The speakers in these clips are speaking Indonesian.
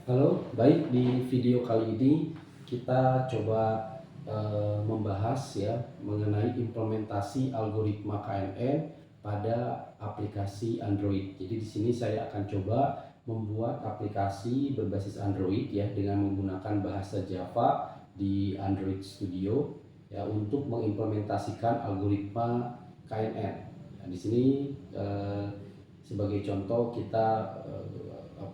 Halo, baik, di video kali ini kita coba membahas ya mengenai implementasi algoritma KNN pada aplikasi Android. Jadi di sini saya akan coba membuat aplikasi berbasis Android ya dengan menggunakan bahasa Java di Android Studio ya untuk mengimplementasikan algoritma KNN. Nah, di sini sebagai contoh kita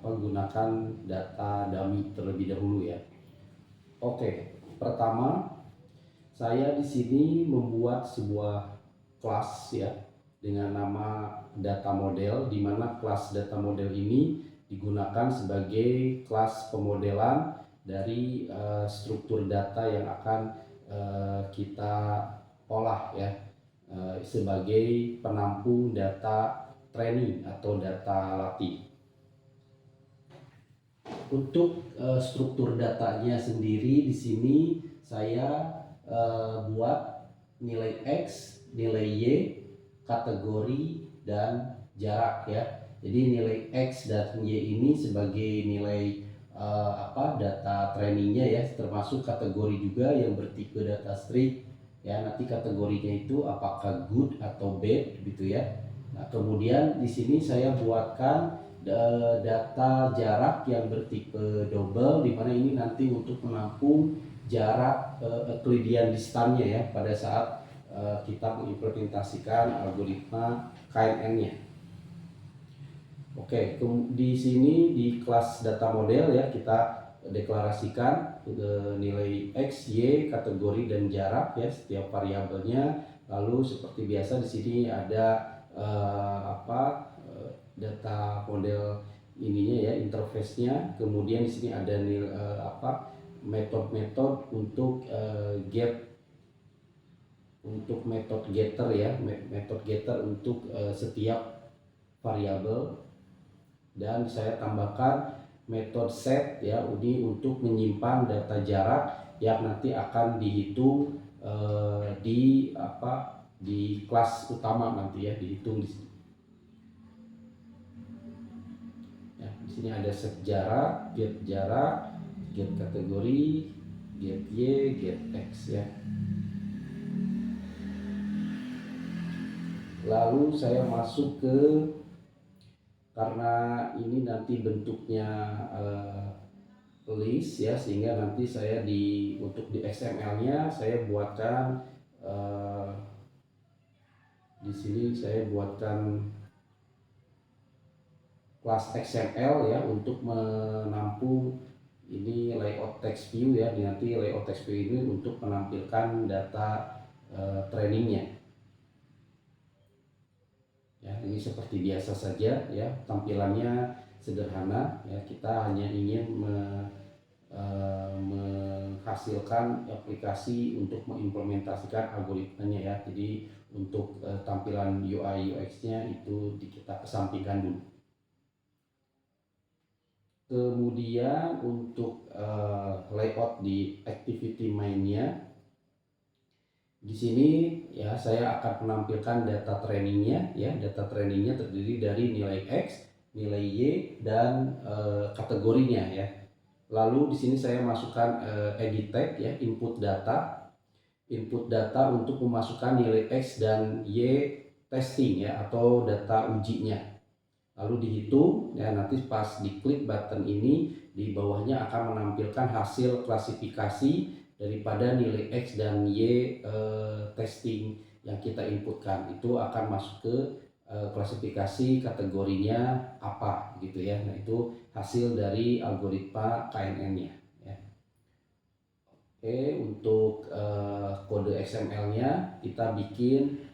gunakan data dummy terlebih dahulu ya. Oke, pertama saya di sini membuat sebuah kelas ya dengan nama data model, di mana kelas data model ini digunakan sebagai kelas pemodelan dari struktur data yang akan kita olah ya sebagai penampung data training atau data latih. Untuk struktur datanya sendiri di sini saya buat nilai X, nilai Y, kategori dan jarak ya. Jadi nilai X dan Y ini sebagai nilai data trainingnya ya, termasuk kategori juga yang bertipe data string ya. Nanti kategorinya itu apakah good atau bad gitu ya. Nah, kemudian di sini saya buatkan data jarak yang bertipe double, di mana ini nanti untuk menampung jarak Euclidean distance-nya ya pada saat kita mengimplementasikan algoritma KNN-nya. Oke, di sini di kelas data model ya kita deklarasikan nilai X, Y, kategori dan jarak ya setiap variabelnya. Lalu seperti biasa di sini ada data model ininya ya, interface-nya. Kemudian di sini ada metode-metode untuk metode getter ya, metode getter untuk setiap variabel. Dan saya tambahkan metode set ya, ini untuk menyimpan data jarak yang nanti akan dihitung di kelas utama nanti ya, dihitung di sini. Ya, di sini ada set jarak, get kategori, get Y, get X ya. Lalu saya masuk ke, karena ini nanti bentuknya list ya, sehingga nanti saya untuk di XML-nya saya buatkan di sini saya buatkan kelas XML ya untuk menampung ini layout text view ya. Nanti layout text view ini untuk menampilkan data trainingnya. Ya, ini seperti biasa saja ya, tampilannya sederhana ya. Kita hanya ingin menghasilkan aplikasi untuk mengimplementasikan algoritmanya ya. Jadi untuk tampilan UI UX-nya itu kita kesampingkan dulu. Kemudian untuk layout di activity main-nya, di sini ya saya akan menampilkan data trainingnya ya. Data trainingnya terdiri dari nilai X, nilai Y, dan kategorinya ya. Lalu di sini saya masukkan edit tag ya, input data untuk memasukkan nilai X dan Y testing ya, atau data ujinya. Lalu dihitung ya, nanti pas diklik button ini di bawahnya akan menampilkan hasil klasifikasi daripada nilai X dan Y testing yang kita inputkan. Itu akan masuk ke klasifikasi kategorinya apa gitu ya. Nah, itu hasil dari algoritma KNN-nya ya. Oke, untuk kode XML-nya kita bikin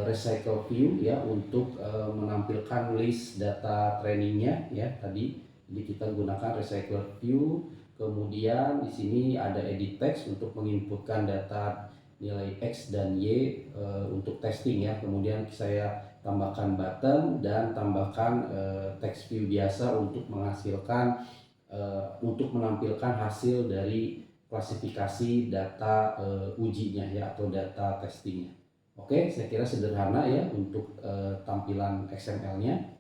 recycle view ya untuk menampilkan list data trainingnya ya tadi. Jadi kita gunakan recycle view. Kemudian di sini ada edit text untuk menginputkan data nilai X dan Y untuk testing ya. Kemudian saya tambahkan button dan tambahkan text view biasa untuk menghasilkan untuk menampilkan hasil dari klasifikasi data ujinya ya, atau data testingnya. Oke, saya kira sederhana ya untuk tampilan XML-nya.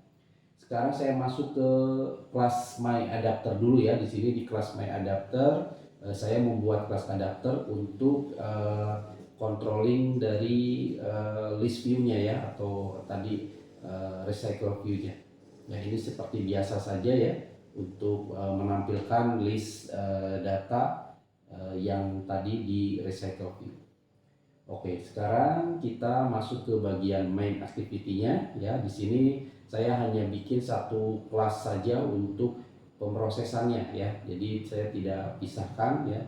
Sekarang saya masuk ke kelas My Adapter dulu ya. Di sini di kelas My Adapter saya membuat kelas adapter untuk controlling dari list view-nya ya, atau tadi recycle view-nya. Ya, ini seperti biasa saja ya untuk menampilkan list data yang tadi di recycle view. Oke, sekarang kita masuk ke bagian main activity-nya ya. Di sini saya hanya bikin satu kelas saja untuk pemrosesannya ya. Jadi saya tidak pisahkan ya,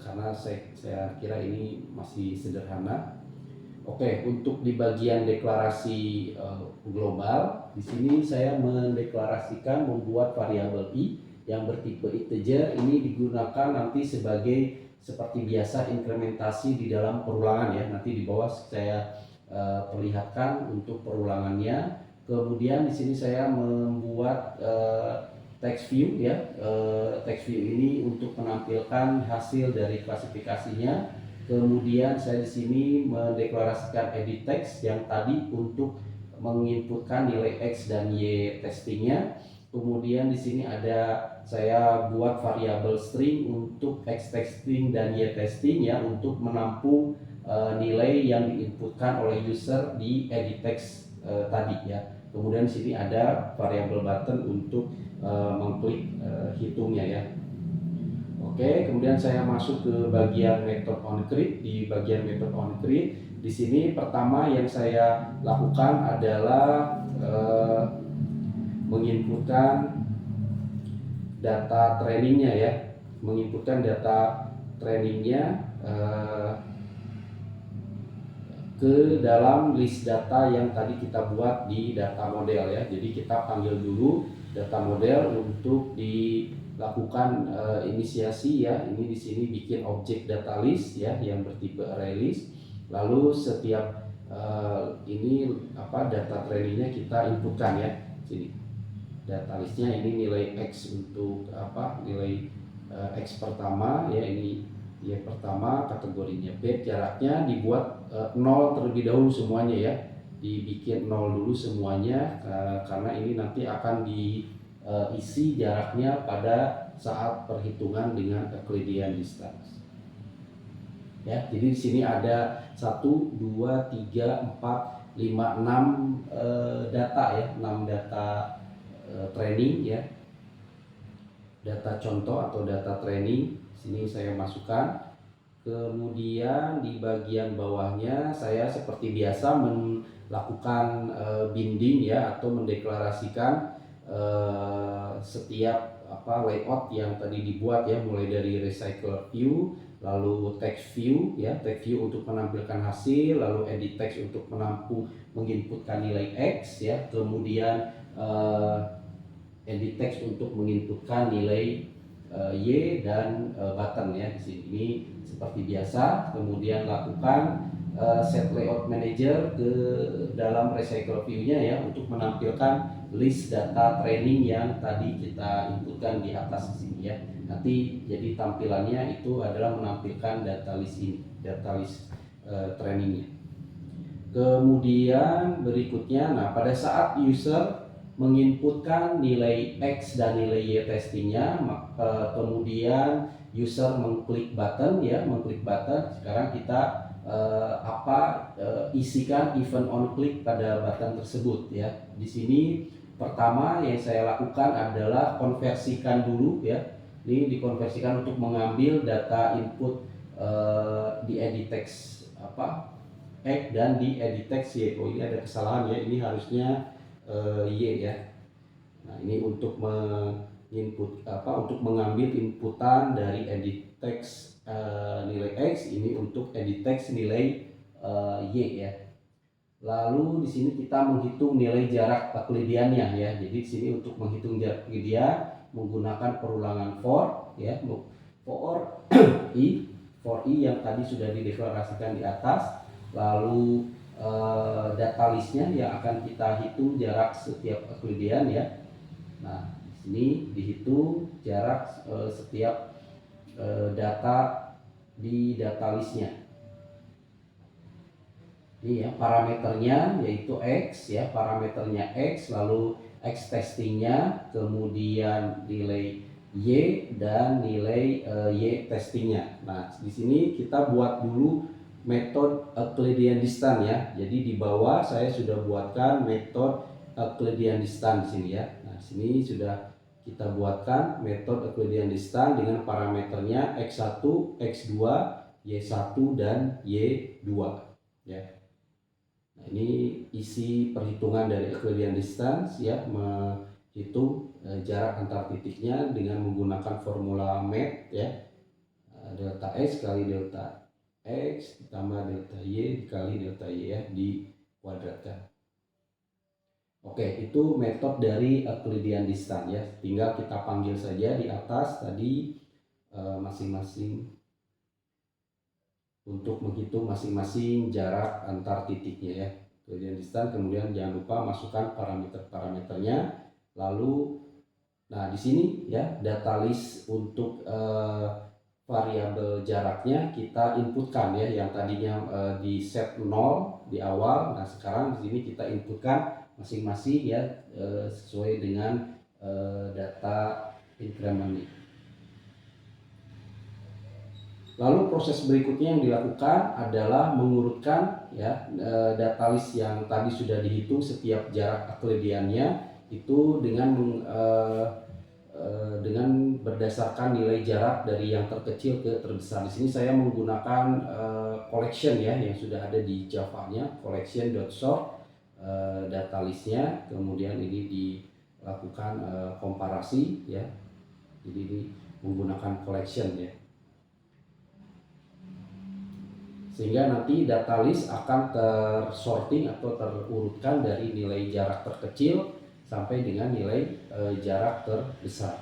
karena saya kira ini masih sederhana. Oke, untuk di bagian deklarasi global, di sini saya mendeklarasikan membuat variabel i yang bertipe integer. Ini digunakan nanti sebagai seperti biasa inkrementasi di dalam perulangan ya. Nanti di bawah saya perlihatkan untuk perulangannya. Kemudian di sini saya membuat text view ya. Text view ini untuk menampilkan hasil dari klasifikasinya. Kemudian saya di sini mendeklarasikan edit text yang tadi untuk menginputkan nilai x dan y testingnya. Kemudian di sini ada saya buat variabel string untuk x testing dan y testing ya, untuk menampung nilai yang diinputkan oleh user di edit text tadi ya. Kemudian di sini ada variabel button untuk mengklik hitungnya ya. Oke, kemudian saya masuk ke bagian method onCreate. Di bagian method onCreate, di sini pertama yang saya lakukan adalah menginputkan data trainingnya ya, menginputkan data trainingnya ke dalam list data yang tadi kita buat di data model ya. Jadi kita panggil dulu data model untuk dilakukan inisiasi ya. Ini di sini bikin objek data list ya yang bertipe array list. Lalu setiap ini data trainingnya kita inputkan ya. Sini data listnya, ini nilai x untuk nilai x pertama ya, ini y pertama, kategorinya B, jaraknya dibuat 0 terlebih dahulu semuanya ya, dibikin 0 dulu semuanya karena ini nanti akan diisi jaraknya pada saat perhitungan dengan Euclidean distance ya. Jadi di sini ada 1 2 3 4 5 6 data ya, 6 data training ya, data contoh atau data training. Sini saya masukkan. Kemudian di bagian bawahnya saya seperti biasa melakukan binding ya, atau mendeklarasikan setiap layout yang tadi dibuat ya, mulai dari recycle view, lalu text view ya, text view untuk menampilkan hasil, lalu edit text untuk menginputkan nilai x ya, kemudian edit text untuk menginputkan nilai y dan button ya. Di sini seperti biasa. Kemudian lakukan set layout manager ke dalam recycle view-nya ya, untuk menampilkan list data training yang tadi kita inputkan di atas sini ya. Nanti jadi tampilannya itu adalah menampilkan data list ini, data list trainingnya. Kemudian berikutnya, nah pada saat user menginputkan nilai X dan nilai Y testingnya, kemudian user mengklik button ya, mengklik button. Sekarang kita isikan event on click pada button tersebut ya. Di sini pertama yang saya lakukan adalah konversikan dulu ya. Ini dikonversikan untuk mengambil data input di edit text X dan di edit text Y. Oh, ini ada kesalahan ya, ini harusnya Y ya. Nah, ini untuk untuk mengambil inputan dari edit text nilai X, ini untuk edit text nilai Y ya. Lalu di sini kita menghitung nilai jarak Euclideannya ya. Jadi di sini untuk menghitung jarak Euclidean menggunakan perulangan for ya, for i yang tadi sudah dideklarasikan di atas. Lalu data listnya yang akan kita hitung jarak setiap Euclidean ya. Nah, di sini dihitung jarak setiap data di data listnya. Ini ya parameternya yaitu X ya, parameternya X, lalu X testingnya, kemudian nilai Y dan nilai Y testingnya. Nah di sini kita buat dulu metode Euclidean distance ya. Jadi di bawah saya sudah buatkan metode Euclidean distance di sini ya. Nah di sini sudah kita buatkan metode Euclidean distance dengan parameternya X1, X2, Y1 dan Y2 ya. Nah, ini isi perhitungan dari Euclidean distance ya, menghitung jarak antar titiknya dengan menggunakan formula MET ya. Delta X kali delta X ditambah delta Y dikali delta Y ya, dikuadratkan. Oke, itu metode dari Euclidean distance ya. Tinggal kita panggil saja di atas tadi masing-masing untuk menghitung masing-masing jarak antar titiknya ya. Euclidean distance, kemudian jangan lupa masukkan parameter-parameternya. Lalu nah di sini ya data list untuk variabel jaraknya kita inputkan ya, yang tadinya di set 0 di awal. Nah sekarang di sini kita inputkan masing-masing ya sesuai dengan data increment. Lalu proses berikutnya yang dilakukan adalah mengurutkan ya data list yang tadi sudah dihitung setiap jarak Euclideannya itu dengan berdasarkan nilai jarak dari yang terkecil ke terbesar. Di sini saya menggunakan collection ya yang sudah ada di Java-nya, collection.sort data listnya, kemudian ini dilakukan komparasi ya. Jadi ini menggunakan collection ya. Sehingga nanti data list akan tersorting atau terurutkan dari nilai jarak terkecil sampai dengan nilai jarak terbesar.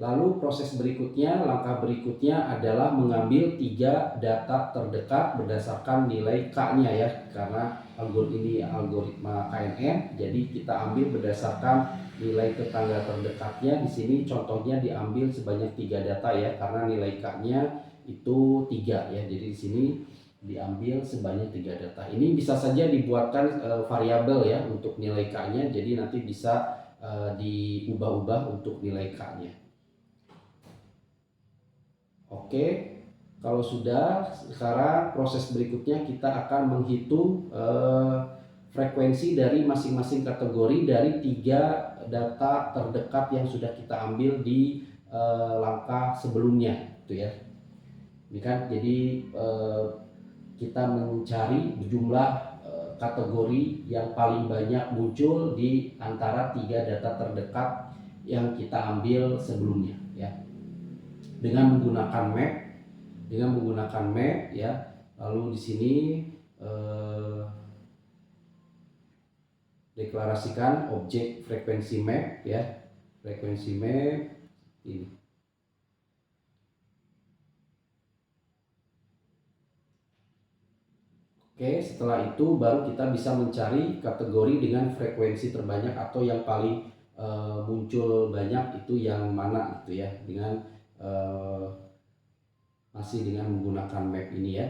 Lalu proses berikutnya, langkah berikutnya adalah mengambil 3 data terdekat berdasarkan nilai K-nya ya, karena ini algoritma KNN, jadi kita ambil berdasarkan nilai tetangga terdekatnya. Di sini contohnya diambil sebanyak 3 data ya, karena nilai K-nya itu 3 ya, jadi di sini diambil sebanyak 3 data. Ini bisa saja dibuatkan variabel ya untuk nilai K-nya, jadi nanti bisa diubah-ubah untuk nilai K-nya. Oke, kalau sudah, sekarang proses berikutnya kita akan menghitung frekuensi dari masing-masing kategori dari 3 data terdekat yang sudah kita ambil di langkah sebelumnya, gitu ya. Ini kan jadi kita mencari jumlah kategori yang paling banyak muncul di antara 3 data terdekat yang kita ambil sebelumnya ya, dengan menggunakan map ya. Lalu di sini deklarasikan objek frekuensi map ya, frekuensi map ini. Oke, setelah itu baru kita bisa mencari kategori dengan frekuensi terbanyak atau yang paling muncul banyak itu yang mana gitu ya, dengan masih dengan menggunakan map ini ya.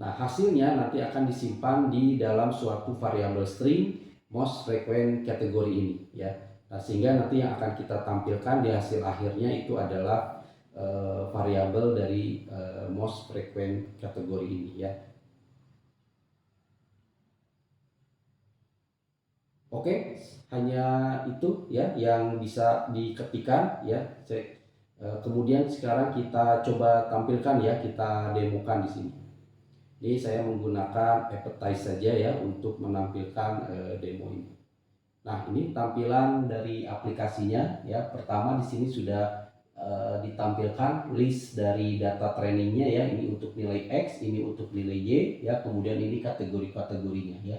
Nah hasilnya nanti akan disimpan di dalam suatu variabel string most frequent kategori ini ya. Nah sehingga nanti yang akan kita tampilkan di hasil akhirnya itu adalah variabel dari most frequent kategori ini ya. Oke, hanya itu ya yang bisa diketikkan ya. Kemudian sekarang kita coba tampilkan ya, kita demokan di sini. Ini saya menggunakan Appetize saja ya untuk menampilkan demo ini. Nah, ini tampilan dari aplikasinya ya. Pertama di sini sudah ditampilkan list dari data trainingnya ya. Ini untuk nilai X, ini untuk nilai Y ya. Kemudian ini kategori-kategorinya ya.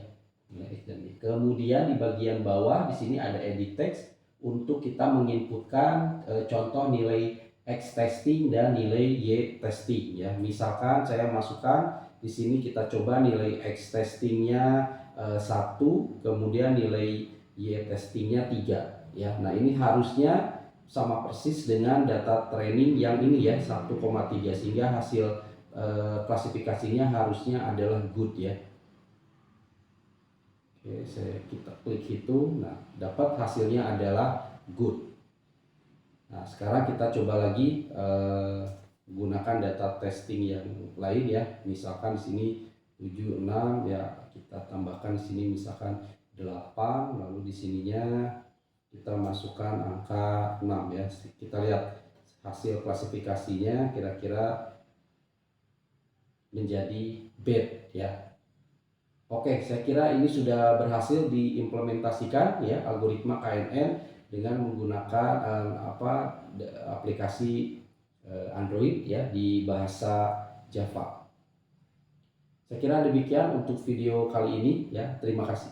Nilai X dan Y. Kemudian di bagian bawah di sini ada edit text untuk kita menginputkan contoh nilai X testing dan nilai Y testing ya. Misalkan saya masukkan di sini, kita coba nilai X testingnya 1, kemudian nilai Y testingnya 3 ya. Nah ini harusnya sama persis dengan data training yang ini ya 1,3, sehingga hasil klasifikasinya harusnya adalah good ya. Oke, kita klik itu, nah dapat hasilnya adalah good. Nah sekarang kita coba lagi gunakan data testing yang lain ya. Misalkan di sini 76 ya, kita tambahkan di sini misalkan 8, lalu di sininya kita masukkan angka 6 ya. Kita lihat hasil klasifikasinya kira-kira menjadi bad ya. Oke, saya kira ini sudah berhasil diimplementasikan ya algoritma KNN dengan menggunakan aplikasi Android ya di bahasa Java. Saya kira demikian untuk video kali ini ya. Terima kasih.